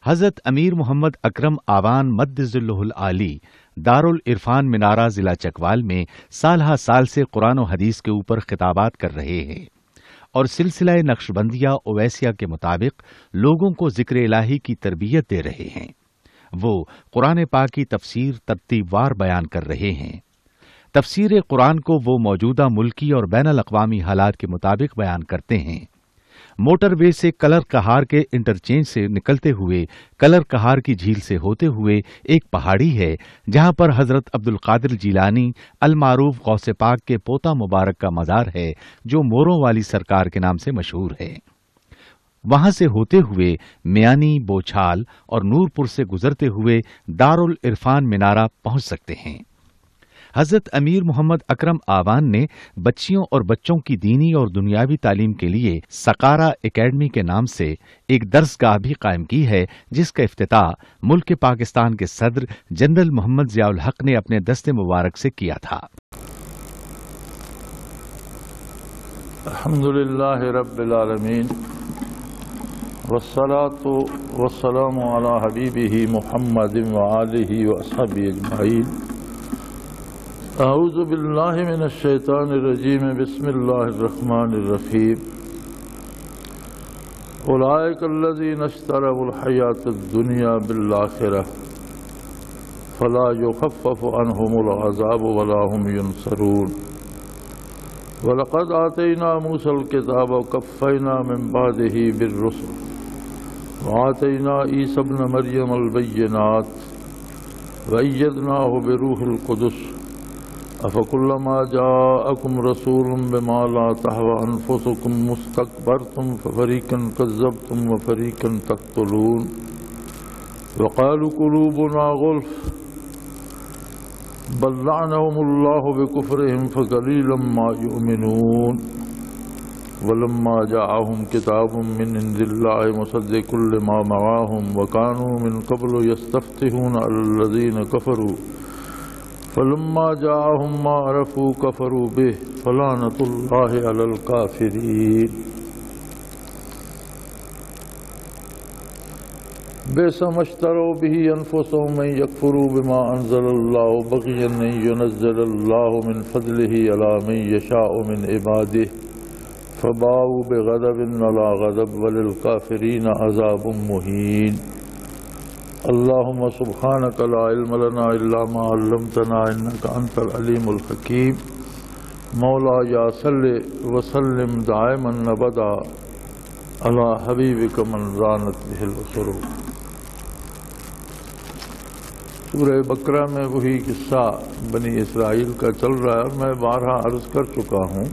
حضرت امیر محمد اکرم آوان مد ظلہ العالی دارالعرفان منارہ ضلع چکوال میں سالہ سال سے قرآن و حدیث کے اوپر خطابات کر رہے ہیں اور سلسلہ نقشبندیہ اویسیہ کے مطابق لوگوں کو ذکر الہی کی تربیت دے رہے ہیں۔ وہ قرآن پاک کی تفسیر ترتیب وار بیان کر رہے ہیں۔ تفسیر قرآن کو وہ موجودہ ملکی اور بین الاقوامی حالات کے مطابق بیان کرتے ہیں۔ موٹر وے سے کلر کہار کے انٹرچینج سے نکلتے ہوئے کلر کہار کی جھیل سے ہوتے ہوئے ایک پہاڑی ہے جہاں پر حضرت عبد القادر جیلانی المعروف غوث پاک کے پوتا مبارک کا مزار ہے جو موروں والی سرکار کے نام سے مشہور ہے۔ وہاں سے ہوتے ہوئے میانی، بوچھال اور نورپور سے گزرتے ہوئے دارالعرفان منارہ پہنچ سکتے ہیں۔ حضرت امیر محمد اکرم آوان نے بچیوں اور بچوں کی دینی اور دنیاوی تعلیم کے لیے سقارا اکیڈمی کے نام سے ایک درسگاہ بھی قائم کی ہے جس کا افتتاح ملک پاکستان کے صدر جنرل محمد ضیاء الحق نے اپنے دست مبارک سے کیا تھا۔ الحمدللہ رب العالمین والصلاة والسلام علی حبیبہ محمد وآلہ وصحبہ اجمعین۔ اعوذ باللہ من الشیطان الرجیم بسم اللہ الرحمن الرحیم۔ اولئک الذین اشتروا الحیاۃ الدنیا بالآخرہ فلا یخفف عنہم العذاب ولا هم ینصرون۔ وَلَقَدْ آتَيْنَا مُوسَى الْكِتَابَ وَقَفَّيْنَا مِن بَعْدِهِ بِالرُّسُلِ وَآتَيْنَا عِيسَى ابْنَ مَرْيَمَ الْبَيِّنَاتِ وَأَيَّدْنَاهُ بِرُوحِ الْقُدُسِ أَفَكُلَّمَا جَاءَكُمْ رَسُولٌ بِمَا لَا تَهْوَىٰ أَنفُسُكُمْ مُسْتَكْبَرْتُمْ فَفَرِيقًا كَذَّبْتُمْ وَفَرِيقًا تَقْتُلُونَ وَقَالُوا قُلُوبُنَا غُلْفٌ بل لعنهم الله بكفرهم فقليلا ما يؤمنون ولما جاءهم كتاب من عند الله مصدق لما معهم وكانوا من قبل يستفتحون على الذين كفروا فلما جاءهم ما عرفوا كفروا به فلعنة الله على الكافرين۔ بئس ما اشتروا به انفسهم ان يكفروا بما انزل الله بغيا ان ينزل الله من فضله على من يشاء من عباده فباءوا بغضب على غضب وللكافرين عذاب مهين۔ اللهم سبحانك لا علم لنا الا ما علمتنا انك انت العليم الحكيم۔ مولاي صل وسلم دائما ابدا على حبيبك من رانت به السرور۔ سورہ بقرہ میں وہی قصہ بنی اسرائیل کا چل رہا ہے اور میں بارہا عرض کر چکا ہوں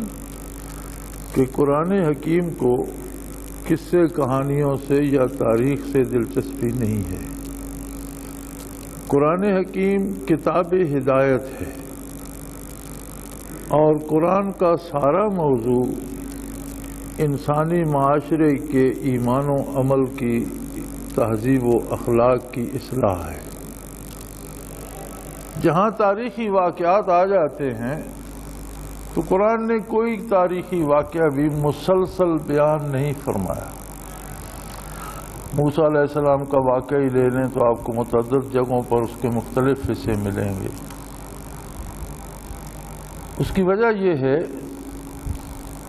کہ قرآن حکیم کو قصے کہانیوں سے یا تاریخ سے دلچسپی نہیں ہے۔ قرآن حکیم کتاب ہدایت ہے اور قرآن کا سارا موضوع انسانی معاشرے کے ایمان و عمل کی تہذیب و اخلاق کی اصلاح ہے۔ جہاں تاریخی واقعات آ جاتے ہیں تو قرآن نے کوئی تاریخی واقعہ بھی مسلسل بیان نہیں فرمایا۔ موسیٰ علیہ السلام کا واقعہ ہی لے لیں تو آپ کو متعدد جگہوں پر اس کے مختلف حصے ملیں گے۔ اس کی وجہ یہ ہے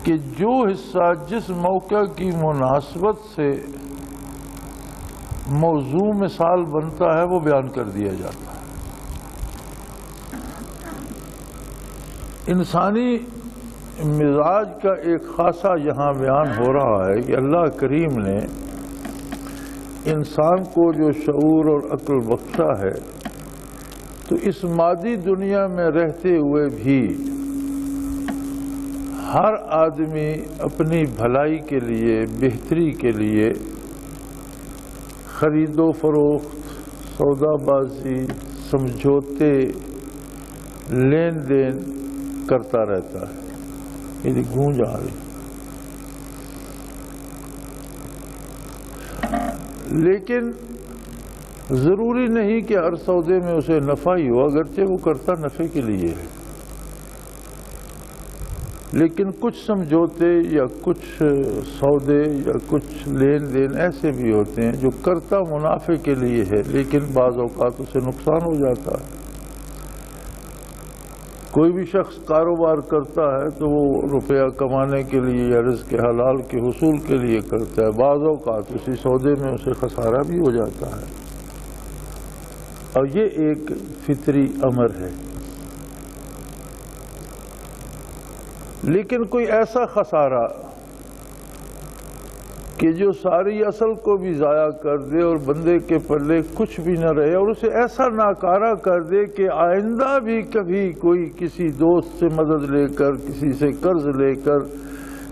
کہ جو حصہ جس موقع کی مناسبت سے موضوع مثال بنتا ہے وہ بیان کر دیا جاتا ہے۔ انسانی مزاج کا ایک خاصہ یہاں بیان ہو رہا ہے کہ اللہ کریم نے انسان کو جو شعور اور عقل بخشا ہے تو اس مادی دنیا میں رہتے ہوئے بھی ہر آدمی اپنی بھلائی کے لیے، بہتری کے لیے خرید و فروخت، سودا بازی، سمجھوتے، لین دین کرتا رہتا ہے۔ میری گونج آ رہی، لیکن ضروری نہیں کہ ہر سودے میں اسے نفع ہی ہو، اگرچہ وہ کرتا نفع کے لیے ہے۔ لیکن کچھ سمجھوتے یا کچھ سودے یا کچھ لین دین ایسے بھی ہوتے ہیں جو کرتا منافع کے لیے ہے لیکن بعض اوقات اسے نقصان ہو جاتا ہے۔ کوئی بھی شخص کاروبار کرتا ہے تو وہ روپیہ کمانے کے لیے یا رزق حلال کے حصول کے لیے کرتا ہے، بعض اوقات اسی سودے میں اسے خسارہ بھی ہو جاتا ہے، اور یہ ایک فطری امر ہے۔ لیکن کوئی ایسا خسارہ کہ جو ساری اصل کو بھی ضائع کر دے اور بندے کے پلے کچھ بھی نہ رہے، اور اسے ایسا ناکارہ کر دے کہ آئندہ بھی کبھی کوئی کسی دوست سے مدد لے کر، کسی سے قرض لے کر،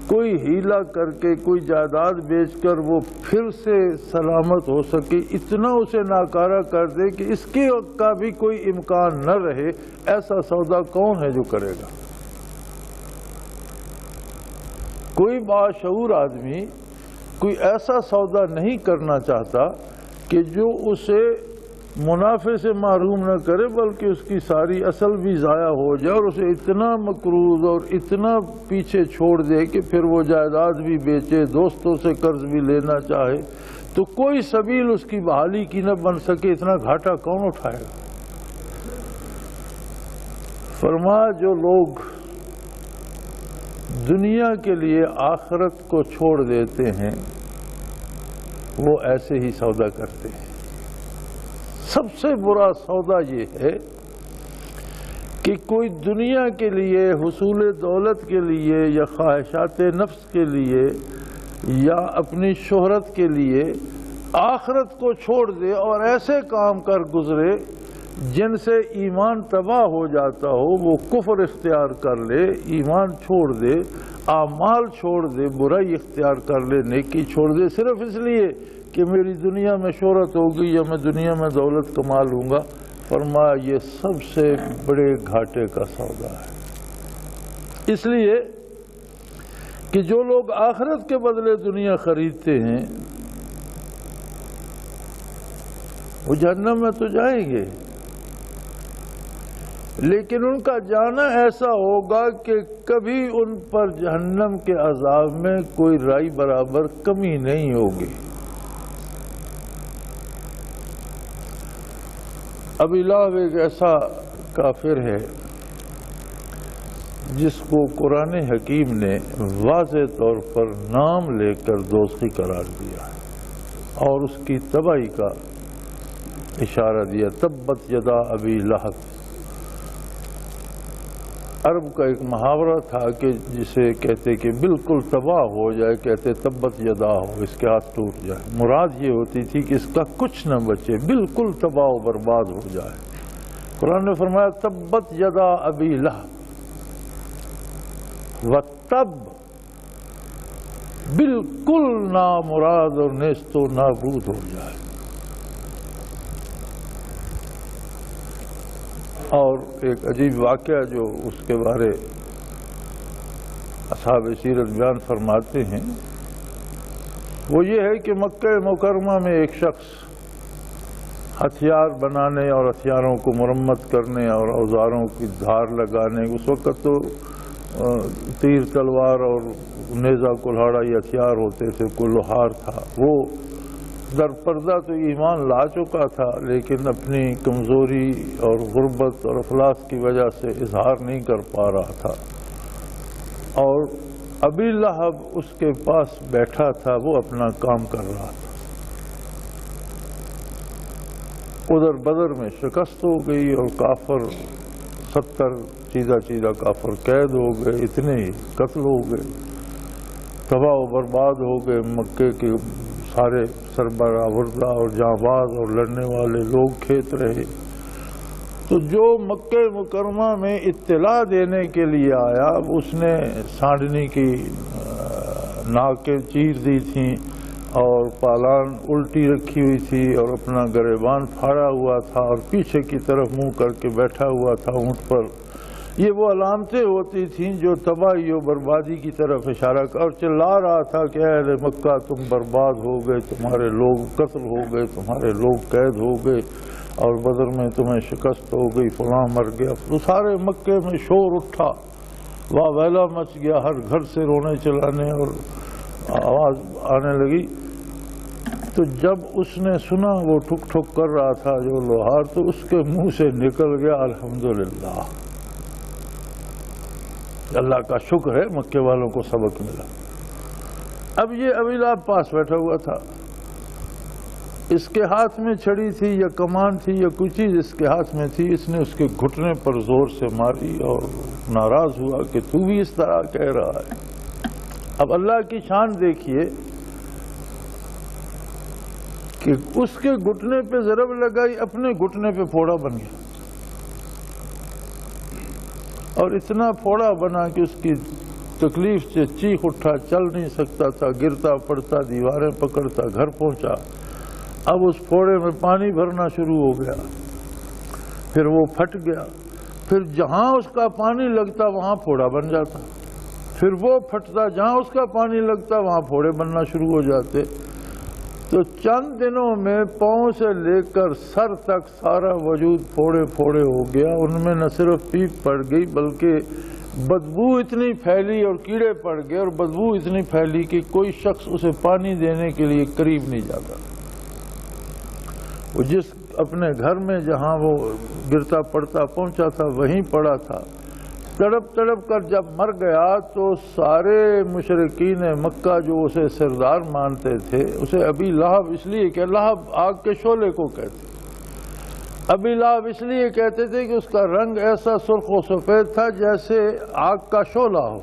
کوئی ہیلا کر کے، کوئی جائیداد بیچ کر وہ پھر سے سلامت ہو سکے، اتنا اسے ناکارہ کر دے کہ اس کے کا بھی کوئی امکان نہ رہے، ایسا سودا کون ہے جو کرے گا؟ کوئی باشعور آدمی کوئی ایسا سودا نہیں کرنا چاہتا کہ جو اسے منافع سے محروم نہ کرے بلکہ اس کی ساری اصل بھی ضائع ہو جائے اور اسے اتنا مقروض اور اتنا پیچھے چھوڑ دے کہ پھر وہ جائیداد بھی بیچے، دوستوں سے قرض بھی لینا چاہے تو کوئی سبیل اس کی بحالی کی نہ بن سکے، اتنا گھاٹا کون اٹھائے گا؟ فرمایا جو لوگ دنیا کے لیے آخرت کو چھوڑ دیتے ہیں وہ ایسے ہی سودا کرتے ہیں۔ سب سے برا سودا یہ ہے کہ کوئی دنیا کے لیے، حصول دولت کے لیے یا خواہشات نفس کے لیے یا اپنی شہرت کے لیے آخرت کو چھوڑ دے اور ایسے کام کر گزرے جن سے ایمان تباہ ہو جاتا ہو، وہ کفر اختیار کر لے، ایمان چھوڑ دے، اعمال چھوڑ دے، برائی اختیار کر لے، نیکی چھوڑ دے، صرف اس لیے کہ میری دنیا میں شہرت ہوگی یا میں دنیا میں دولت کما لوں گا۔ فرمایا یہ سب سے بڑے گھاٹے کا سودا ہے۔ اس لیے کہ جو لوگ آخرت کے بدلے دنیا خریدتے ہیں وہ جہنم میں تو جائیں گے، لیکن ان کا جانا ایسا ہوگا کہ کبھی ان پر جہنم کے عذاب میں کوئی رائی برابر کمی نہیں ہوگی۔ ابی لہب ایک ایسا کافر ہے جس کو قرآن حکیم نے واضح طور پر نام لے کر دوزخی قرار دیا اور اس کی تباہی کا اشارہ دیا۔ تبت یدا ابی لہب، عرب کا ایک محاورہ تھا کہ جسے کہتے کہ بالکل تباہ ہو جائے، کہتے تبت یدا ہو، اس کے ہاتھ ٹوٹ جائے۔ مراد یہ ہوتی تھی کہ اس کا کچھ نہ بچے، بالکل تباہ و برباد ہو جائے۔ قرآن نے فرمایا تبت یدا ابی لہب وتب، بالکل نامراد اور نیست و نابود ہو جائے۔ اور ایک عجیب واقعہ جو اس کے بارے اصحاب سیرت بیان فرماتے ہیں وہ یہ ہے کہ مکہ مکرمہ میں ایک شخص ہتھیار بنانے اور ہتھیاروں کو مرمت کرنے اور اوزاروں کی دھار لگانے، اس وقت تو تیر تلوار اور نیزہ کلہاڑا یہ ہتھیار ہوتے تھے، کوئی لوہار تھا، وہ در پردہ تو ایمان لا چکا تھا لیکن اپنی کمزوری اور غربت اور افلاس کی وجہ سے اظہار نہیں کر پا رہا تھا، اور ابی لہب اس کے پاس بیٹھا تھا، وہ اپنا کام کر رہا تھا۔ ادھر بدر میں شکست ہو گئی اور کافر 70 چیدہ کافر قید ہو گئے، اتنے ہی قتل ہو گئے، تباہ و برباد ہو گئے۔ مکے کے سارے سربراہ وردہ اور جانباز اور لڑنے والے لوگ کھیت رہے۔ تو جو مکہ مکرمہ میں اطلاع دینے کے لیے آیا، اس نے سانڈنی کی ناکیں چیر دی تھیں اور پالان الٹی رکھی ہوئی تھی اور اپنا گریبان پھاڑا ہوا تھا اور پیچھے کی طرف منہ کر کے بیٹھا ہوا تھا اونٹ پر۔ یہ وہ علامتیں ہوتی تھیں جو تباہی و بربادی کی طرف اشارہ کر، اور چلا رہا تھا کہ اہل مکہ تم برباد ہو گئے، تمہارے لوگ قتل ہو گئے، تمہارے لوگ قید ہو گئے اور بدر میں تمہیں شکست ہو گئی، فلاں مر گیا۔ تو سارے مکے میں شور اٹھا واہ ویلا مچ گیا، ہر گھر سے رونے چلانے اور آواز آنے لگی۔ تو جب اس نے سنا وہ ٹھک ٹھک کر رہا تھا جو لوہار، تو اس کے منہ سے نکل گیا الحمدللہ، اللہ کا شکر ہے مکے والوں کو سبق ملا۔ اب یہ ابی لہب پاس بیٹھا ہوا تھا، اس کے ہاتھ میں چھڑی تھی یا کمان تھی یا کوئی چیز اس کے ہاتھ میں تھی، اس نے اس کے گھٹنے پر زور سے ماری اور ناراض ہوا کہ تو بھی اس طرح کہہ رہا ہے۔ اب اللہ کی شان دیکھیے کہ اس کے گھٹنے پہ ضرب لگائی، اپنے گھٹنے پہ پھوڑا بن گیا، اور اتنا پھوڑا بنا کہ اس کی تکلیف سے چیخ اٹھا، چل نہیں سکتا تھا، گرتا پڑتا، دیواریں پکڑتا، گھر پہنچا۔ اب اس پھوڑے میں پانی بھرنا شروع ہو گیا، پھر وہ پھٹ گیا، پھر جہاں اس کا پانی لگتا وہاں پھوڑا بن جاتا، پھر وہ پھٹتا، جہاں اس کا پانی لگتا وہاں پھوڑے بننا شروع ہو جاتے۔ تو چند دنوں میں پاؤں سے لے کر سر تک سارا وجود پھوڑے پھوڑے ہو گیا۔ ان میں نہ صرف پیپ پڑ گئی بلکہ بدبو اتنی پھیلی اور کیڑے پڑ گئے اور بدبو اتنی پھیلی کہ کوئی شخص اسے پانی دینے کے لیے قریب نہیں جاتا۔ وہ جس اپنے گھر میں جہاں وہ گرتا پڑتا پہنچا تھا وہیں پڑا تھا۔ تڑپ تڑپ کر جب مر گیا تو سارے مشرکین مکہ جو اسے سردار مانتے تھے، اسے ابی لہب اس لیے کہ لہب آگ کے شعلے کو کہتے، ابی لہب اس لیے کہتے تھے کہ اس کا رنگ ایسا سرخ و سفید تھا جیسے آگ کا شعلہ ہو،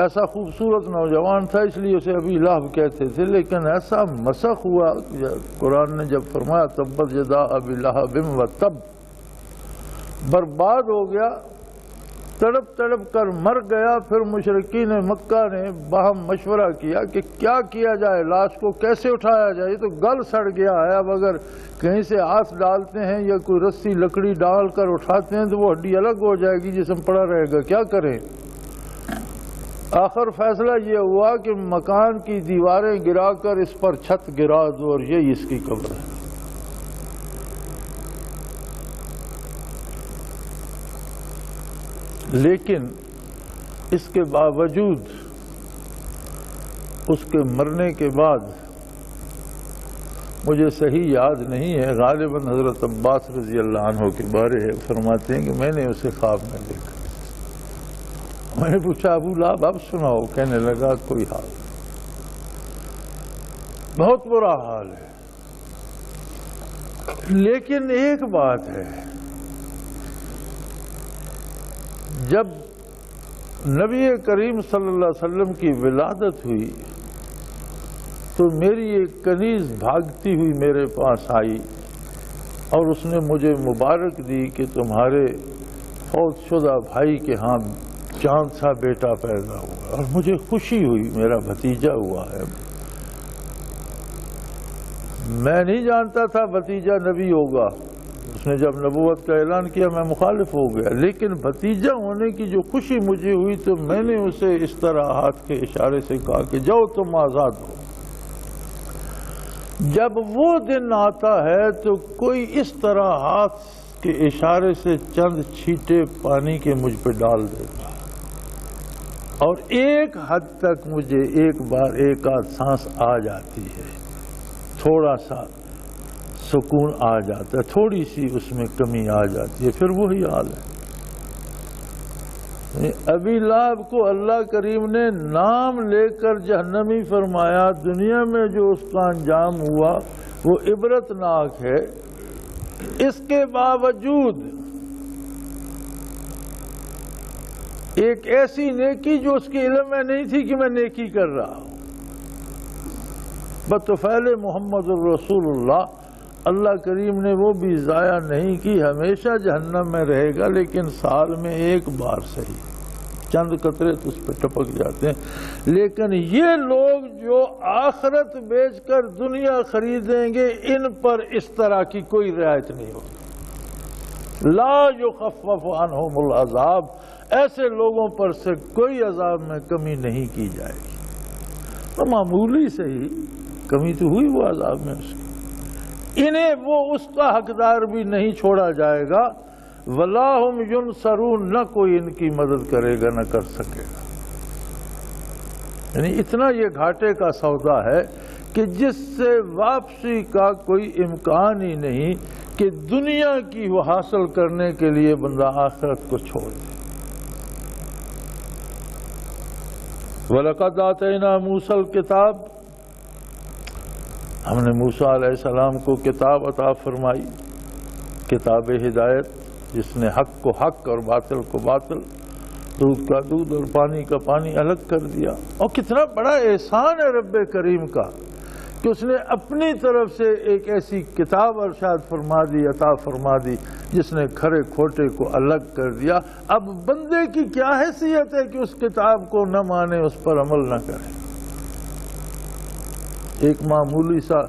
ایسا خوبصورت نوجوان تھا، اس لیے اسے ابی لہب کہتے تھے۔ لیکن ایسا مسخ ہوا، قرآن نے جب فرمایا تبت یدا ابی لہب وتب، برباد ہو گیا، تڑپ تڑپ کر مر گیا۔ پھر مشرکین مکہ نے باہم مشورہ کیا کہ کیا کیا جائے، لاش کو کیسے اٹھایا جائے، یہ تو گل سڑ گیا ہے، اب اگر کہیں سے ہاتھ ڈالتے ہیں یا کوئی رسی لکڑی ڈال کر اٹھاتے ہیں تو وہ ہڈی الگ ہو جائے گی، جسم پڑا رہے گا، کیا کریں؟ آخر فیصلہ یہ ہوا کہ مکان کی دیواریں گرا کر اس پر چھت گرا دو اور یہی اس کی قبر ہے۔ لیکن اس کے باوجود اس کے مرنے کے بعد مجھے صحیح یاد نہیں ہے، غالباً حضرت عباس رضی اللہ عنہ کے بارے فرماتے ہیں کہ میں نے اسے خواب میں دیکھا۔ میں نے پوچھا ابو لہب اب سناؤ، کہنے لگا کوئی حال، بہت برا حال ہے، لیکن ایک بات ہے، جب نبی کریم صلی اللہ علیہ وسلم کی ولادت ہوئی تو میری ایک کنیز بھاگتی ہوئی میرے پاس آئی اور اس نے مجھے مبارک دی کہ تمہارے فوت شدہ بھائی کے ہاں چاند سا بیٹا پیدا ہوا، اور مجھے خوشی ہوئی، میرا بھتیجا ہوا ہے۔ میں نہیں جانتا تھا بھتیجا نبی ہوگا، اس نے جب نبوت کا اعلان کیا میں مخالف ہو گیا، لیکن بھتیجا ہونے کی جو خوشی مجھے ہوئی تو میں نے اسے اس طرح ہاتھ کے اشارے سے کہا کہ جاؤ تم آزاد ہو۔ جب وہ دن آتا ہے تو کوئی اس طرح ہاتھ کے اشارے سے چند چھینٹے پانی کے مجھ پہ ڈال دیتا، اور ایک حد تک مجھے ایک بار ایک آدھ سانس آ جاتی ہے، تھوڑا سا سکون آ جاتا ہے، تھوڑی سی اس میں کمی آ جاتی ہے، پھر وہی حال ہے۔ ابی لہب کو اللہ کریم نے نام لے کر جہنمی فرمایا، دنیا میں جو اس کا انجام ہوا وہ عبرتناک ہے۔ اس کے باوجود ایک ایسی نیکی جو اس کے علم میں نہیں تھی کہ میں نیکی کر رہا ہوں، بطفیل محمد الرسول اللہ، اللہ کریم نے وہ بھی ضائع نہیں کی، ہمیشہ جہنم میں رہے گا، لیکن سال میں ایک بار صحیح چند قطرے تو اس پہ ٹپک جاتے ہیں۔ لیکن یہ لوگ جو آخرت بیچ کر دنیا خریدیں گے، ان پر اس طرح کی کوئی رعایت نہیں ہوگی۔ لا یخفف عنہم العذاب، ایسے لوگوں پر سے کوئی عذاب میں کمی نہیں کی جائے گی، تو معمولی سے ہی کمی تو ہوئی وہ عذاب میں اس کی، انہیں وہ اس کا حقدار بھی نہیں چھوڑا جائے گا۔ ولا هم ینصرون، نہ کوئی ان کی مدد کرے گا نہ کر سکے گا۔ یعنی اتنا یہ گھاٹے کا سودا ہے کہ جس سے واپسی کا کوئی امکان ہی نہیں کہ دنیا کی وہ حاصل کرنے کے لیے بندہ آخرت کو چھوڑ دے۔ وَلَقَدْ آتَيْنَا مُوسَى الْكِتَابَ، ہم نے موسیٰ علیہ السلام کو کتاب عطا فرمائی، کتاب ہدایت، جس نے حق کو حق اور باطل کو باطل، دودھ کا دودھ اور پانی کا پانی الگ کر دیا۔ اور کتنا بڑا احسان ہے رب کریم کا کہ اس نے اپنی طرف سے ایک ایسی کتاب ارشاد فرما دی، عطا فرما دی، جس نے کھرے کھوٹے کو الگ کر دیا۔ اب بندے کی کیا حیثیت ہے کہ اس کتاب کو نہ مانے، اس پر عمل نہ کرے۔ ایک معمولی سا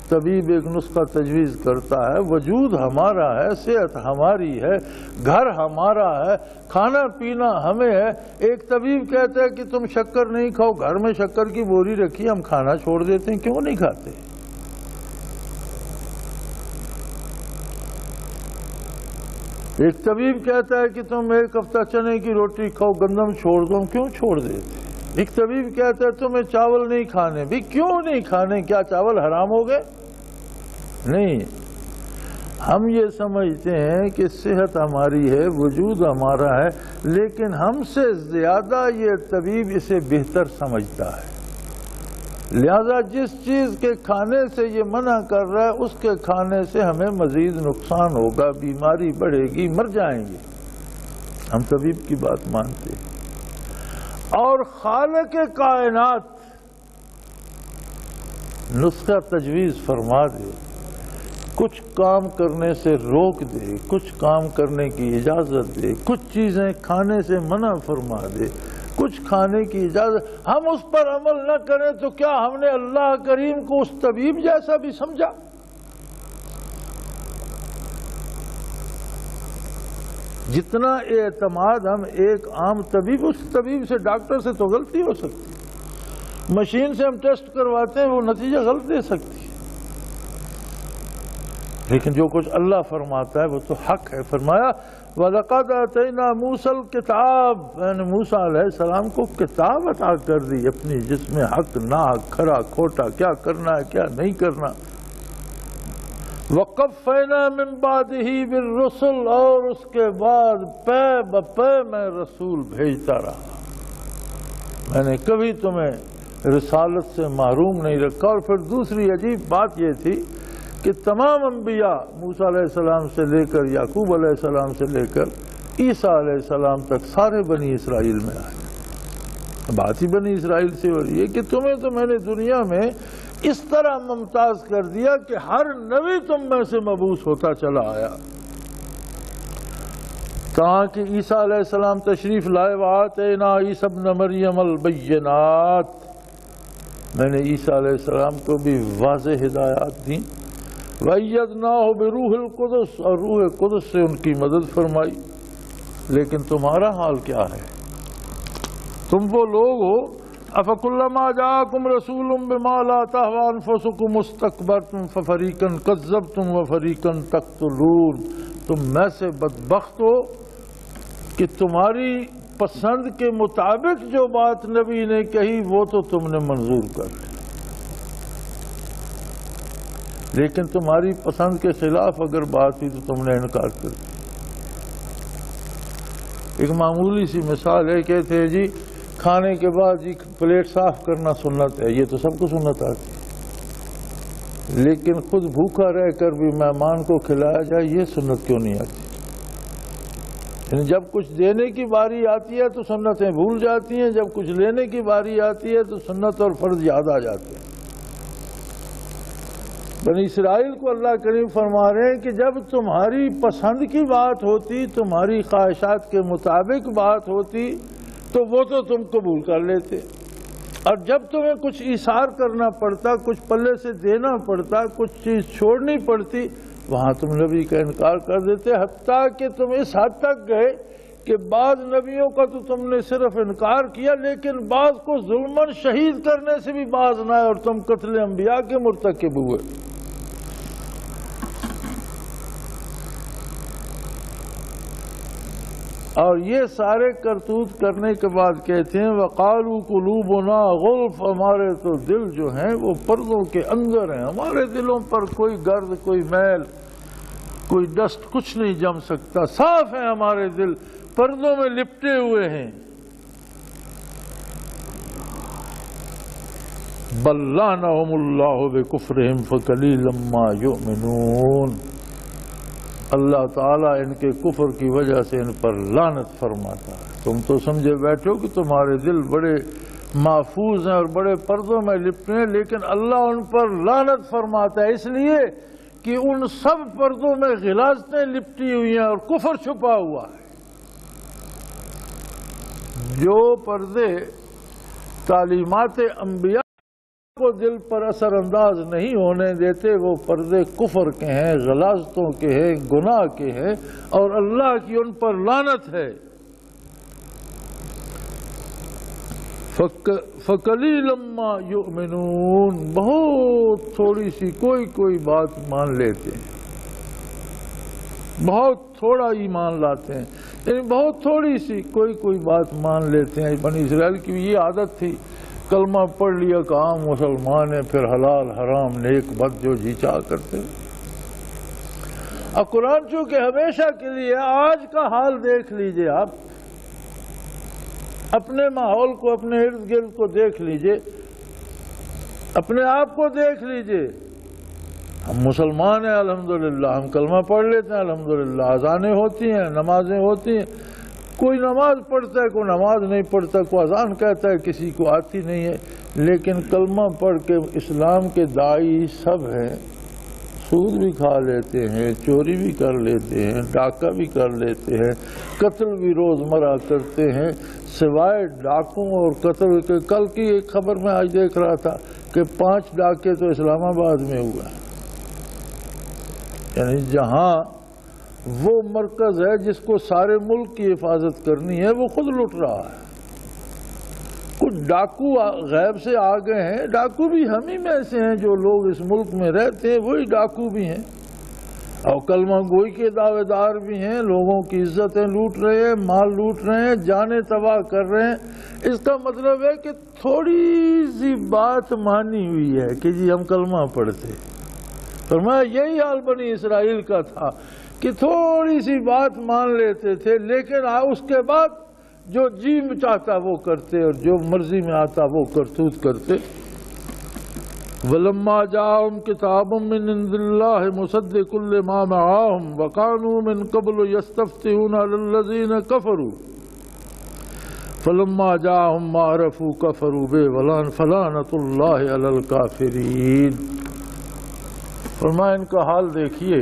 طبیب ایک نسخہ تجویز کرتا ہے، وجود ہمارا ہے، صحت ہماری ہے، گھر ہمارا ہے، کھانا پینا ہمیں ہے۔ ایک طبیب کہتا ہے کہ تم شکر نہیں کھاؤ، گھر میں شکر کی بوری رکھی، ہم کھانا چھوڑ دیتے ہیں، کیوں نہیں کھاتے؟ ایک طبیب کہتا ہے کہ تم ایک ہفتہ چنے کی روٹی کھاؤ، گندم چھوڑ دو، ہم کیوں چھوڑ دیتے؟ ایک طبیب کہتا ہے تمہیں چاول نہیں کھانے، بھی کیوں نہیں کھانے؟ کیا چاول حرام ہو گئے؟ نہیں، ہم یہ سمجھتے ہیں کہ صحت ہماری ہے، وجود ہمارا ہے، لیکن ہم سے زیادہ یہ طبیب اسے بہتر سمجھتا ہے۔ لہذا جس چیز کے کھانے سے یہ منع کر رہا ہے، اس کے کھانے سے ہمیں مزید نقصان ہوگا، بیماری بڑھے گی، مر جائیں گے۔ ہم طبیب کی بات مانتے ہیں۔ اور خالق کائنات نسخہ تجویز فرما دے، کچھ کام کرنے سے روک دے، کچھ کام کرنے کی اجازت دے، کچھ چیزیں کھانے سے منع فرما دے، کچھ کھانے کی اجازت، ہم اس پر عمل نہ کریں تو کیا ہم نے اللہ کریم کو اس طبیب جیسا بھی سمجھا؟ جتنا اعتماد ہم ایک عام طبیب، اس طبیب سے، ڈاکٹر سے تو غلطی ہو سکتی، مشین سے ہم ٹیسٹ کرواتے ہیں وہ نتیجہ غلط دے سکتی ہے، لیکن جو کچھ اللہ فرماتا ہے وہ تو حق ہے۔ فرمایا وَلَقَدْ آتَيْنَا مُوسَى الْكِتَابَ، میں نے موسیٰ علیہ السلام کو کتاب عطا کر دی اپنی، جس میں حق ناحق، کھرا کھوٹا، کیا کرنا ہے کیا نہیں کرنا۔ وَقَفَّيْنَا مِن بَعْدِهِ بِالرُّسُلِ، اور اس کے بعد پے بپے میں رسول بھیجتا رہا، میں نے کبھی تمہیں رسالت سے محروم نہیں رکھا۔ اور پھر دوسری عجیب بات یہ تھی کہ تمام انبیاء موسیٰ علیہ السلام سے لے کر یعقوب علیہ السلام سے لے کر عیسیٰ علیہ السلام تک سارے بنی اسرائیل میں آئے۔ بات ہی بنی اسرائیل سے ہو رہی ہے کہ تمہیں تو میں نے دنیا میں اس طرح ممتاز کر دیا کہ ہر نبی تم میں سے مبعوث ہوتا چلا آیا، تاکہ عیسیٰ علیہ السلام تشریف لائے، وَآتَيْنَا عِيسَى ابْنَ مَرْيَمَ الْبَيِّنَاتِ، میں نے عیسیٰ علیہ السلام کو بھی واضح ہدایات دیں، وَأَيَّدْنَاهُ بِرُوحِ الْقُدُسِ، اور روح قدس سے ان کی مدد فرمائی۔ لیکن تمہارا حال کیا ہے؟ تم وہ لوگ ہو، أَفَكُلَّمَا جَاءَكُمْ رَسُولٌ بِمَا لَا تَهْوَىٰ أَنفُسُكُمُ اسْتَكْبَرْتُمْ فَفَرِيقًا كَذَّبْتُمْ وَفَرِيقًا تَقْتُلُونَ، تم میں سے بدبخت ہو کہ تمہاری پسند کے مطابق جو بات نبی نے کہی وہ تو تم نے منظور کر لی، لیکن تمہاری پسند کے خلاف اگر بات ہوئی تو تم نے انکار کر دیا۔ ایک معمولی سی مثال ہے، کہتے ہیں جی کھانے کے بعد جی پلیٹ صاف کرنا سنت ہے، یہ تو سب کو سنت آتی ہے، لیکن خود بھوکا رہ کر بھی مہمان کو کھلایا جائے یہ سنت کیوں نہیں آتی؟ یعنی جب کچھ دینے کی باری آتی ہے تو سنتیں بھول جاتی ہیں، جب کچھ لینے کی باری آتی ہے تو سنت اور فرض یاد آ جاتے ہیں۔ بنی اسرائیل کو اللہ کریم فرما رہے ہیں کہ جب تمہاری پسند کی بات ہوتی، تمہاری خواہشات کے مطابق بات ہوتی تو وہ تو تم قبول کر لیتے، اور جب تمہیں کچھ ایثار کرنا پڑتا، کچھ پلے سے دینا پڑتا، کچھ چیز چھوڑنی پڑتی، وہاں تم نبی کا انکار کر دیتے، حتیٰ کہ تم اس حد تک گئے کہ بعض نبیوں کا تو تم نے صرف انکار کیا، لیکن بعض کو ظلماً شہید کرنے سے بھی باز نہ آئے اور تم قتل انبیاء کے مرتکب ہوئے۔ اور یہ سارے کرتوت کرنے کے بعد کہتے ہیں وَقَالُوا قُلُوبُنَا غُلْفٌ، ہمارے تو دل جو ہیں وہ پردوں کے اندر ہیں، ہمارے دلوں پر کوئی گرد، کوئی میل، کوئی ڈسٹ کچھ نہیں جم سکتا، صاف ہیں ہمارے دل، پردوں میں لپٹے ہوئے ہیں۔ بَل لَّعَنَهُمُ اللَّهُ بِكُفْرِهِمْ فَقَلِيلًا مَّا يُؤْمِنُونَ، اللہ تعالیٰ ان کے کفر کی وجہ سے ان پر لعنت فرماتا ہے۔ تم تو سمجھے بیٹھو کہ تمہارے دل بڑے محفوظ ہیں اور بڑے پردوں میں لپٹے ہیں، لیکن اللہ ان پر لعنت فرماتا ہے اس لیے کہ ان سب پردوں میں غلاظتیں لپٹی ہوئی ہیں اور کفر چھپا ہوا ہے۔ جو پردے تعلیمات انبیاء کو دل پر اثر انداز نہیں ہونے دیتے، وہ پردے کفر کے ہیں، غلاظتوں کے ہیں، گناہ کے ہیں، اور اللہ کی ان پر لعنت ہے۔ فَقَلِيلًا مَّا يُؤْمِنُونَ، بہت تھوڑی سی کوئی بات مان لیتے ہیں، بہت تھوڑا ایمان لاتے ہیں، یعنی بہت تھوڑی سی کوئی بات مان لیتے ہیں۔ بنی اسرائیل کی یہ عادت تھی، کلمہ پڑھ لیا کہ عام مسلمان ہیں، پھر حلال حرام نیک بد جو جی چاہ کرتے۔ اب قرآن چونکہ ہمیشہ کے لیے، آج کا حال دیکھ لیجئے، آپ اپنے ماحول کو، اپنے ارد گرد کو دیکھ لیجئے، اپنے آپ کو دیکھ لیجئے۔ ہم مسلمان ہیں الحمدللہ، ہم کلمہ پڑھ لیتے ہیں الحمدللہ، اذانیں ہوتی ہیں، نمازیں ہوتی ہیں، کوئی نماز پڑھتا ہے، کوئی نماز نہیں پڑھتا، کوئی اذان کہتا ہے، کسی کو آتی نہیں ہے، لیکن کلمہ پڑھ کے اسلام کے داعی سب ہیں، سود بھی کھا لیتے ہیں، چوری بھی کر لیتے ہیں، ڈاکہ بھی کر لیتے ہیں، قتل بھی روزمرہ کرتے ہیں، سوائے ڈاکوں اور قتل کے۔ کل کی ایک خبر میں آج دیکھ رہا تھا کہ 5 ڈاکے تو اسلام آباد میں ہوئے ہیں، یعنی جہاں وہ مرکز ہے جس کو سارے ملک کی حفاظت کرنی ہے، وہ خود لٹ رہا ہے۔ کچھ ڈاکو غیب سے آ گئے ہیں، ڈاکو بھی ہم ہی میں سے ہیں، جو لوگ اس ملک میں رہتے ہیں وہی ڈاکو بھی ہیں، اور کلمہ گوئی کے دعوے دار بھی ہیں، لوگوں کی عزتیں لوٹ رہے ہیں، مال لوٹ رہے ہیں، جانیں تباہ کر رہے ہیں۔ اس کا مطلب ہے کہ تھوڑی سی بات مانی ہوئی ہے کہ جی ہم کلمہ پڑھتے، فرمایا یہی حال بنی اسرائیل کا تھا کہ تھوڑی سی بات مان لیتے تھے، لیکن اس کے بعد جو جی چاہتا وہ کرتے اور جو مرضی میں آتا وہ کرتوت کرتے۔ وَلَمَّا جَاءَهُمْ كِتَابٌ مِّنْ عِندِ اللَّهِ مُصَدِّقٌ لِّمَا مَعَهُمْ وَكَانُوا مِن قَبْلُ يَسْتَفْتِحُونَ عَلَى الَّذِينَ كَفَرُوا فَلَمَّا جَاءَهُم مَّا عَرَفُوا كَفَرُوا بِهِ فَلَعنَةُ اللَّهِ عَلَى الْكَافِرِينَ۔ فرمایا ان کا حال دیکھیے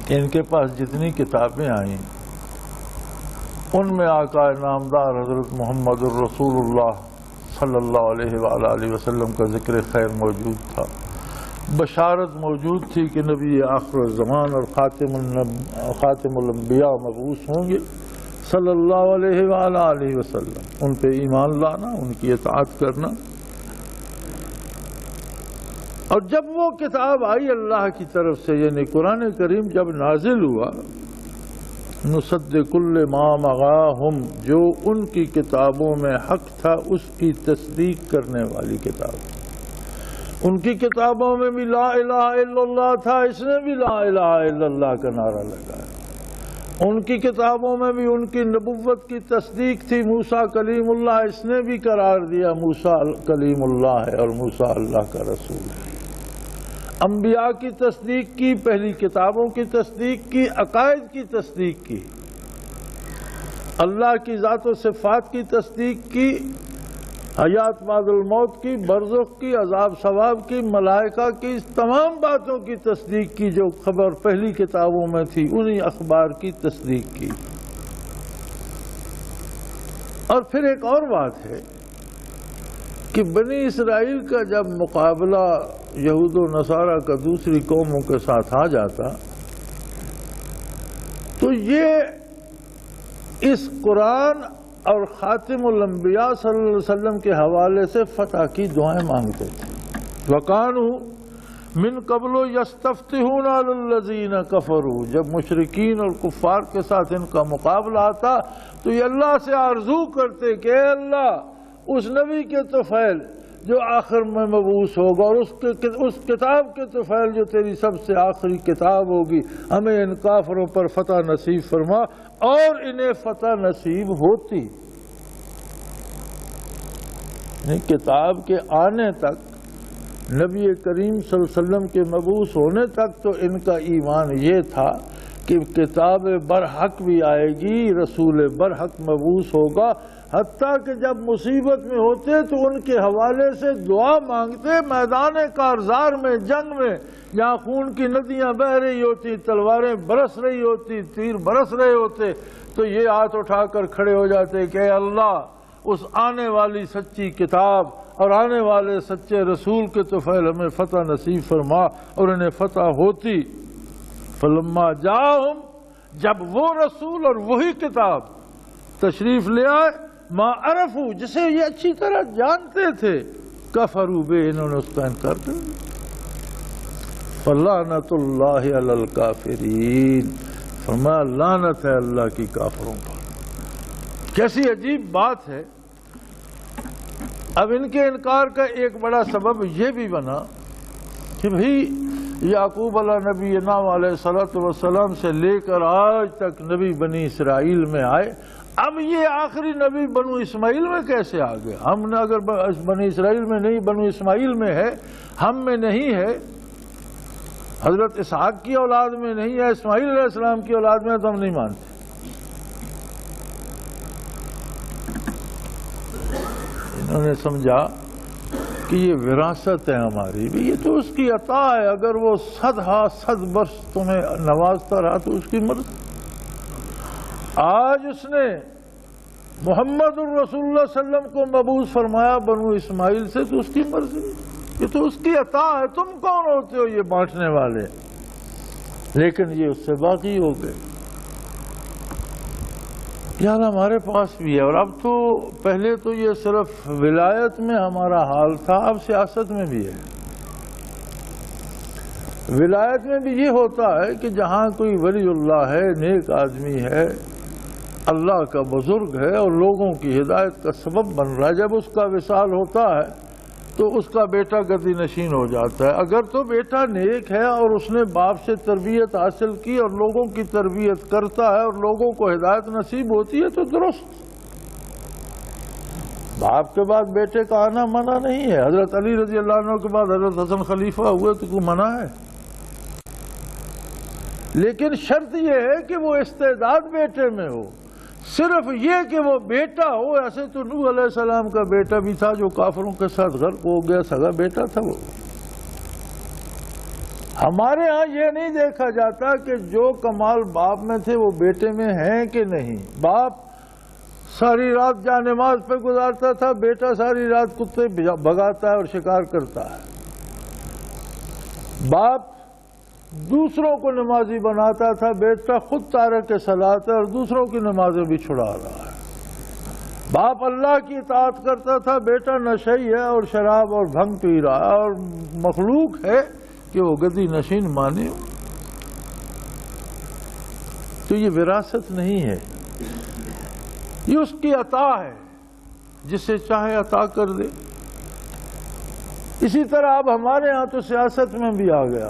کہ ان کے پاس جتنی کتابیں آئیں ان میں آقا نامدار حضرت محمد الرسول اللہ صلی اللہ علیہ وآلہ وسلم کا ذکر خیر موجود تھا، بشارت موجود تھی کہ نبی آخر الزمان اور خاتم الانبیاء مبعوث ہوں گے صلی اللہ علیہ وآلہ وسلم، ان پہ ایمان لانا، ان کی اطاعت کرنا۔ اور جب وہ کتاب آئی اللہ کی طرف سے، یعنی قرآن کریم جب نازل ہوا، نصدق لما معاہم، جو ان کی کتابوں میں حق تھا اس کی تصدیق کرنے والی کتاب۔ ان کی کتابوں میں بھی لا الہ الا اللہ تھا، اس نے بھی لا الہ الا اللہ کا نعرہ لگایا۔ ان کی کتابوں میں بھی ان کی نبوت کی تصدیق تھی، موسیٰ کلیم اللہ، اس نے بھی قرار دیا موسیٰ کلیم اللہ ہے اور موسیٰ اللہ کا رسول ہے۔ انبیاء کی تصدیق کی، پہلی کتابوں کی تصدیق کی، عقائد کی تصدیق کی، اللہ کی ذات و صفات کی تصدیق کی، حیات بعد الموت کی، برزخ کی، عذاب ثواب کی، ملائکہ کی، تمام باتوں کی تصدیق کی جو خبر پہلی کتابوں میں تھی، انہی اخبار کی تصدیق کی۔ اور پھر ایک اور بات ہے کہ بنی اسرائیل کا جب مقابلہ یہود و نصارہ کا دوسری قوموں کے ساتھ آ جاتا تو یہ اس قرآن اور خاتم الانبیاء صلی اللہ علیہ وسلم کے حوالے سے فتح کی دعائیں مانگتے تھے۔ وَقَانُوا من قبل یستفتحون علی الذین کفروا، جب مشرکین اور کفار کے ساتھ ان کا مقابلہ آتا تو یہ اللہ سے آرزو کرتے کہ اے اللہ اس نبی کے طفیل جو آخر میں مبعوث ہوگا اور اس کتاب کے طفیل جو تیری سب سے آخری کتاب ہوگی، ہمیں ان کافروں پر فتح نصیب فرما، اور انہیں فتح نصیب ہوتی۔ کتاب کے آنے تک، نبی کریم صلی اللہ علیہ وسلم کے مبعوث ہونے تک تو ان کا ایمان یہ تھا کہ کتاب برحق بھی آئے گی، رسول برحق مبعوث ہوگا، حتیٰ کہ جب مصیبت میں ہوتے تو ان کے حوالے سے دعا مانگتے۔ میدان کارزار میں، جنگ میں، جہاں خون کی ندیاں بہہ رہی ہوتی، تلواریں برس رہی ہوتی، تیر برس رہے ہوتے، تو یہ ہاتھ اٹھا کر کھڑے ہو جاتے کہ اے اللہ اس آنے والی سچی کتاب اور آنے والے سچے رسول کے طفیل ہمیں فتح نصیب فرما، اور انہیں فتح ہوتی۔ فلما جاءہم، جب وہ رسول اور وہی کتاب تشریف لے آئے، ما عرفو، جسے یہ اچھی طرح جانتے تھے، کفروا بہ، انہوں نے اس کا انکار کر دیا۔ فلعنۃ اللہ علی الکافرین، فرمایا لعنت ہے اللہ کی کافروں پر۔ کیسی عجیب بات ہے۔ اب ان کے انکار کا ایک بڑا سبب یہ بھی بنا کہ بھئی یعقوب علیہ نبینا علیہ الصلوۃ والسلام سے لے کر آج تک نبی بنی اسرائیل میں آئے، اب یہ آخری نبی بنو اسماعیل میں کیسے آ گئے؟ ہم نے اگر بنی اسرائیل میں نہیں، بنو اسماعیل میں ہے، ہم میں نہیں ہے، حضرت اسحاق کی اولاد میں نہیں ہے، اسماعیل علیہ السلام کی اولاد میں ہے، تو ہم نہیں مانتے۔ انہوں نے سمجھا کہ یہ وراثت ہے ہماری بھی، یہ تو اس کی عطا ہے، اگر وہ 100 برس تمہیں نوازتا رہا تو اس کی مرضی۔ آج اس نے محمد الرسول اللہ صلی اللہ علیہ وسلم کو مبعوث فرمایا بنو اسماعیل سے، تو اس کی مرضی، یہ تو اس کی عطا ہے، تم کون ہوتے ہو یہ بانٹنے والے؟ لیکن یہ اس سے باقی ہو گئے۔ یار ہمارے پاس بھی ہے، اور اب تو پہلے تو یہ صرف ولایت میں ہمارا حال تھا، اب سیاست میں بھی ہے۔ ولایت میں بھی یہ ہوتا ہے کہ جہاں کوئی ولی اللہ ہے، نیک آدمی ہے، اللہ کا بزرگ ہے اور لوگوں کی ہدایت کا سبب بن رہا ہے، جب اس کا وصال ہوتا ہے تو اس کا بیٹا گدی نشین ہو جاتا ہے۔ اگر تو بیٹا نیک ہے اور اس نے باپ سے تربیت حاصل کی اور لوگوں کی تربیت کرتا ہے اور لوگوں کو ہدایت نصیب ہوتی ہے تو درست۔ باپ کے بعد بیٹے کا آنا منع نہیں ہے۔ حضرت علی رضی اللہ عنہ کے بعد حضرت حسن خلیفہ ہوئے تو کوئی منع ہے؟ لیکن شرط یہ ہے کہ وہ استعداد بیٹے میں ہو، صرف یہ کہ وہ بیٹا ہو۔ ایسے تو نوح علیہ السلام کا بیٹا بھی تھا جو کافروں کے ساتھ غرق ہو گیا، سگا بیٹا تھا وہ۔ ہمارے ہاں یہ نہیں دیکھا جاتا کہ جو کمال باپ میں تھے وہ بیٹے میں ہیں کہ نہیں۔ باپ ساری رات جا نماز پہ گزارتا تھا، بیٹا ساری رات کتے بھگاتا ہے اور شکار کرتا ہے۔ باپ دوسروں کو نمازی بناتا تھا، بیٹا خود تارک صلاۃ ہے اور دوسروں کی نمازیں بھی چھڑا رہا ہے۔ باپ اللہ کی اطاعت کرتا تھا، بیٹا نشئی ہے اور شراب اور بھنگ پی رہا ہے، اور مخلوق ہے کہ وہ گدی نشین مانے۔ تو یہ وراثت نہیں ہے، یہ اس کی عطا ہے، جسے چاہے عطا کر دے۔ اسی طرح اب ہمارے ہاں تو سیاست میں بھی آ گیا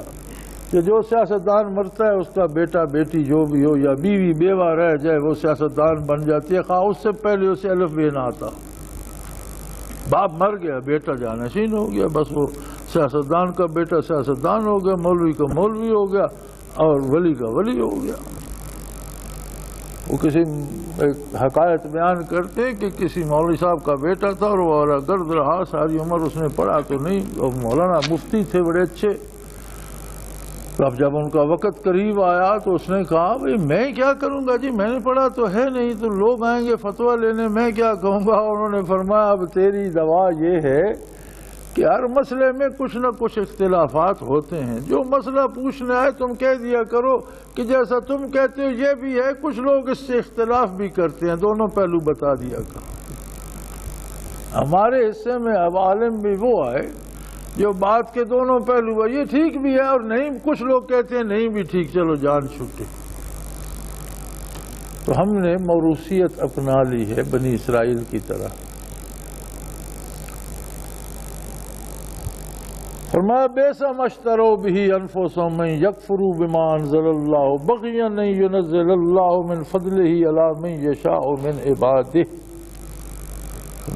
کہ جو سیاستدان مرتا ہے اس کا بیٹا بیٹی جو بھی ہو یا بیوی بیوہ رہ جائے وہ سیاستدان بن جاتی ہے، خواہ اس سے پہلے اسے الف بے نہ آتا۔ باپ مر گیا، بیٹا جانشین ہو گیا، بس وہ سیاستدان کا بیٹا سیاستدان ہو گیا، مولوی کا مولوی ہو گیا اور ولی کا ولی ہو گیا۔ وہ کسی ایک حقائق بیان کرتے کہ کسی مولوی صاحب کا بیٹا تھا اور وہ گرد رہا ساری عمر، اس نے پڑھا تو نہیں، اور مولانا مفتی تھے بڑے اچھے۔ اب جب ان کا وقت قریب آیا تو اس نے کہا بھئی میں کیا کروں گا جی، میں نے پڑھا تو ہے نہیں، تو لوگ آئیں گے فتویٰ لینے، میں کیا کہوں گا؟ انہوں نے فرمایا اب تیری دوا یہ ہے کہ ہر مسئلے میں کچھ نہ کچھ اختلافات ہوتے ہیں، جو مسئلہ پوچھنے آئے تم کہہ دیا کرو کہ جیسا تم کہتے ہو یہ بھی ہے، کچھ لوگ اس سے اختلاف بھی کرتے ہیں، دونوں پہلو بتا دیا کرو۔ ہمارے حصے میں اب عالم بھی وہ آئے جو بات کے دونوں پہلو ہے، یہ ٹھیک بھی ہے اور نہیں، کچھ لوگ کہتے ہیں نہیں بھی ٹھیک، چلو جان چھوٹے۔ تو ہم نے موروثیت اپنا لی ہے بنی اسرائیل کی طرح۔ فرمایا بئس ما اشتروا به انفسهم من يكفروا بما انزل الله بغيا ان ينزل الله من فضله على من يشاء من عباده۔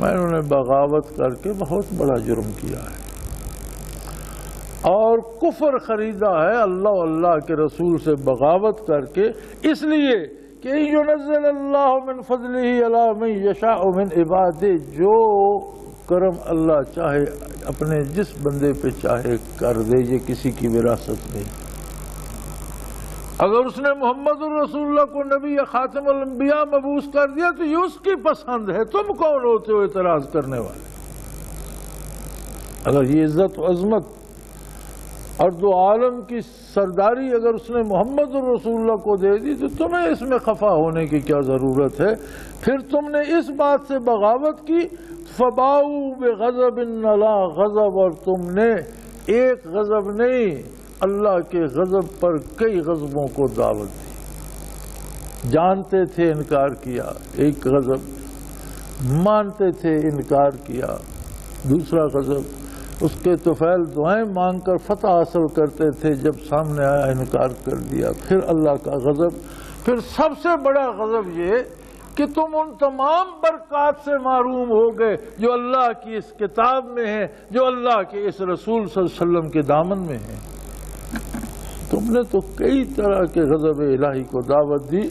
انہوں نے بغاوت کر کے بہت بڑا جرم کیا ہے اور کفر خریدا ہے اللہ اللہ کے رسول سے بغاوت کر کے، اس لیے کہ ينزل الله من فضله على من يشاء من عباده، جو کرم اللہ چاہے اپنے جس بندے پہ چاہے کر دے، یہ کسی کی وراثت نہیں۔ اگر اس نے محمد الرسول اللہ کو نبی یا خاتم الانبیاء مبعوث کر دیا تو یہ اس کی پسند ہے، تم کون ہوتے ہو اعتراض کرنے والے؟ اگر یہ عزت و عظمت اور دو عالم کی سرداری اگر اس نے محمد الرسول اللہ کو دے دی تو تمہیں اس میں خفا ہونے کی کیا ضرورت ہے؟ پھر تم نے اس بات سے بغاوت کی، فَبَاءُوا بِغَضَبٍ عَلَىٰ غضب، اور تم نے ایک غضب نہیں اللہ کے غضب پر کئی غضبوں کو دعوت دی۔ جانتے تھے انکار کیا، ایک غضب، مانتے تھے انکار کیا، دوسرا غضب۔ اس کے طفیل دعائیں مانگ کر فتح حاصل کرتے تھے، جب سامنے آیا انکار کر دیا، پھر اللہ کا غضب۔ پھر سب سے بڑا غضب یہ کہ تم ان تمام برکات سے محروم ہو گئے جو اللہ کی اس کتاب میں ہیں، جو اللہ کے اس رسول صلی اللہ علیہ وسلم کے دامن میں ہیں۔ تم نے تو کئی طرح کے غضب الہی کو دعوت دی۔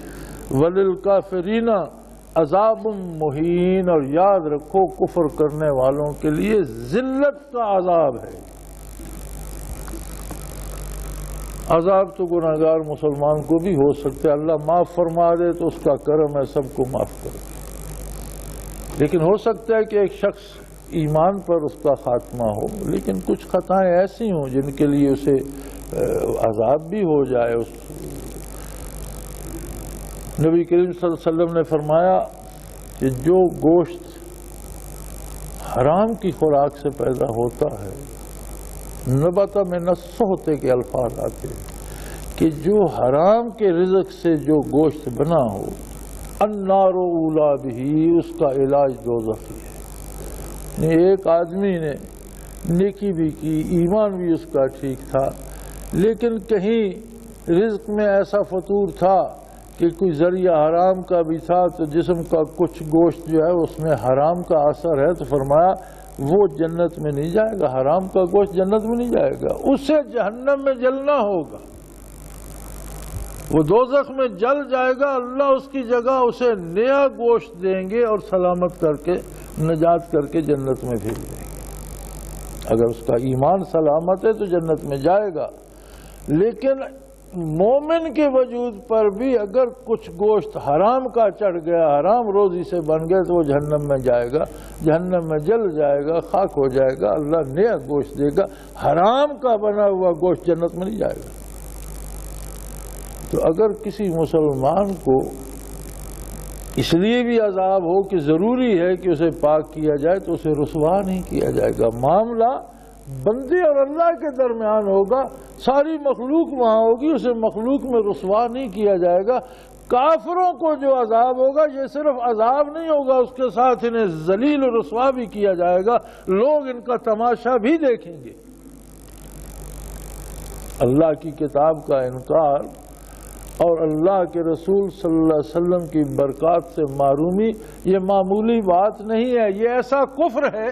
وَلِلْكَافِرِينَ عذاب مہین، اور یاد رکھو کفر کرنے والوں کے لیے ذلت کا عذاب ہے۔ عذاب تو گناہگار مسلمان کو بھی ہو سکتا ہے، اللہ معاف فرما دے تو اس کا کرم ہے، سب کو معاف کرے، لیکن ہو سکتا ہے کہ ایک شخص ایمان پر اس کا خاتمہ ہو، لیکن کچھ خطائیں ایسی ہوں جن کے لیے اسے عذاب بھی ہو جائے۔ نبی کریم صلی اللہ علیہ وسلم نے فرمایا کہ جو گوشت حرام کی خوراک سے پیدا ہوتا ہے، نبت من السحت کے الفاظ آتے ہیں کہ جو حرام کے رزق سے جو گوشت بنا ہو، النار اولی بہ، اس کا علاج دوزخ ہے۔ ایک آدمی نے نیکی بھی کی، ایمان بھی اس کا ٹھیک تھا، لیکن کہیں رزق میں ایسا فطور تھا کہ کوئی ذریعہ حرام کا بھی تھا، تو جسم کا کچھ گوشت جو ہے اس میں حرام کا اثر ہے، تو فرمایا وہ جنت میں نہیں جائے گا، حرام کا گوشت جنت میں نہیں جائے گا، اسے جہنم میں جلنا ہوگا، وہ دوزخ میں جل جائے گا، اللہ اس کی جگہ اسے نیا گوشت دیں گے اور سلامت کر کے نجات کر کے جنت میں بھیج دیں گے۔ اگر اس کا ایمان سلامت ہے تو جنت میں جائے گا، لیکن مومن کے وجود پر بھی اگر کچھ گوشت حرام کا چڑھ گیا، حرام روزی سے بن گیا، تو وہ جہنم میں جائے گا، جہنم میں جل جائے گا، خاک ہو جائے گا، اللہ نیا گوشت دے گا، حرام کا بنا ہوا گوشت جنت میں نہیں جائے گا۔ تو اگر کسی مسلمان کو اس لیے بھی عذاب ہو کہ ضروری ہے کہ اسے پاک کیا جائے، تو اسے رسوا نہیں کیا جائے گا۔ معاملہ بندے اور اللہ کے درمیان ہوگا، ساری مخلوق وہاں ہوگی، اسے مخلوق میں رسوا نہیں کیا جائے گا۔ کافروں کو جو عذاب ہوگا یہ صرف عذاب نہیں ہوگا، اس کے ساتھ انہیں ذلیل و رسوا بھی کیا جائے گا، لوگ ان کا تماشا بھی دیکھیں گے۔ اللہ کی کتاب کا انکار اور اللہ کے رسول صلی اللہ علیہ وسلم کی برکات سے محرومی یہ معمولی بات نہیں ہے، یہ ایسا کفر ہے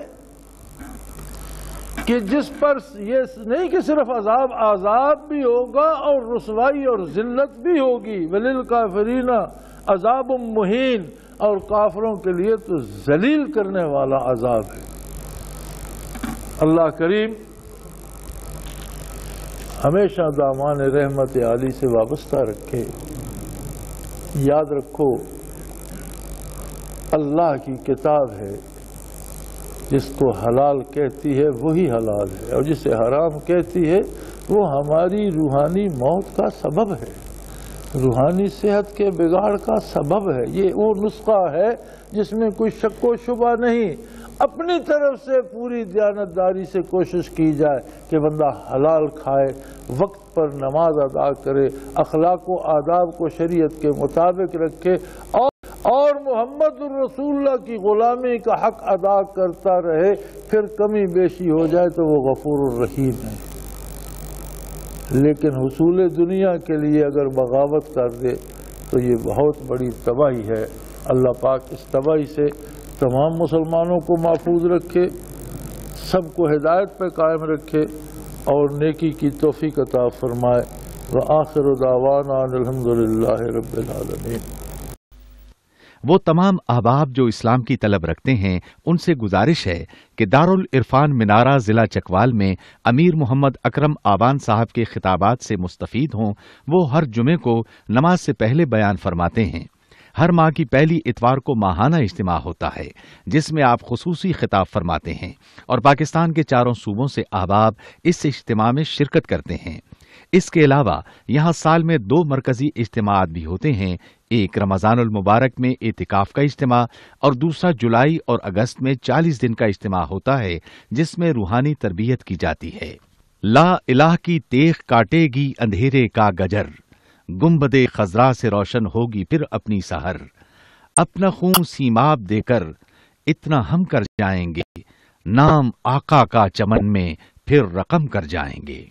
کہ جس پر یہ نہیں کہ صرف عذاب بھی ہوگا اور رسوائی اور ذلت بھی ہوگی۔ وَلِلْكَافِرِينَ عذاب مہین، اور کافروں کے لیے تو ذلیل کرنے والا عذاب ہے۔ اللہ کریم ہمیشہ دامان رحمت عالی سے وابستہ رکھے۔ یاد رکھو اللہ کی کتاب ہے، جس کو حلال کہتی ہے وہی حلال ہے، اور جسے حرام کہتی ہے وہ ہماری روحانی موت کا سبب ہے۔ روحانی صحت کے بگاڑ کا سبب ہے، یہ وہ نسخہ ہے جس میں کوئی شک و شبہ نہیں۔ اپنی طرف سے پوری دیانتداری سے کوشش کی جائے کہ بندہ حلال کھائے، وقت پر نماز ادا کرے، اخلاق و آداب کو شریعت کے مطابق رکھے اور محمد الرسول اللہ کی غلامی کا حق ادا کرتا رہے۔ پھر کمی بیشی ہو جائے تو وہ غفور الرحیم ہے، لیکن حصول دنیا کے لیے اگر بغاوت کر دے تو یہ بہت بڑی تباہی ہے۔ اللہ پاک اس تباہی سے تمام مسلمانوں کو محفوظ رکھے، سب کو ہدایت پہ قائم رکھے اور نیکی کی توفیق عطا فرمائے۔ وآخر دعوانا ان الحمدللہ رب العالمین۔ وہ تمام احباب جو اسلام کی طلب رکھتے ہیں ان سے گزارش ہے کہ دارالعرفان منارہ ضلع چکوال میں امیر محمد اکرم آوان صاحب کے خطابات سے مستفید ہوں۔ وہ ہر جمعے کو نماز سے پہلے بیان فرماتے ہیں۔ ہر ماہ کی پہلی اتوار کو ماہانہ اجتماع ہوتا ہے جس میں آپ خصوصی خطاب فرماتے ہیں اور پاکستان کے چاروں صوبوں سے احباب اس اجتماع میں شرکت کرتے ہیں۔ اس کے علاوہ یہاں سال میں 2 مرکزی اجتماعات بھی ہوتے ہیں، ایک رمضان المبارک میں اعتکاف کا اجتماع اور دوسرا جولائی اور اگست میں 40 دن کا اجتماع ہوتا ہے جس میں روحانی تربیت کی جاتی ہے۔ لا الہ کی تیغ کاٹے گی اندھیرے کا گجر، گنبد خضرا سے روشن ہوگی پھر اپنی سحر، اپنا خون سیماب دے کر اتنا ہم کر جائیں گے، نام آقا کا چمن میں پھر رقم کر جائیں گے۔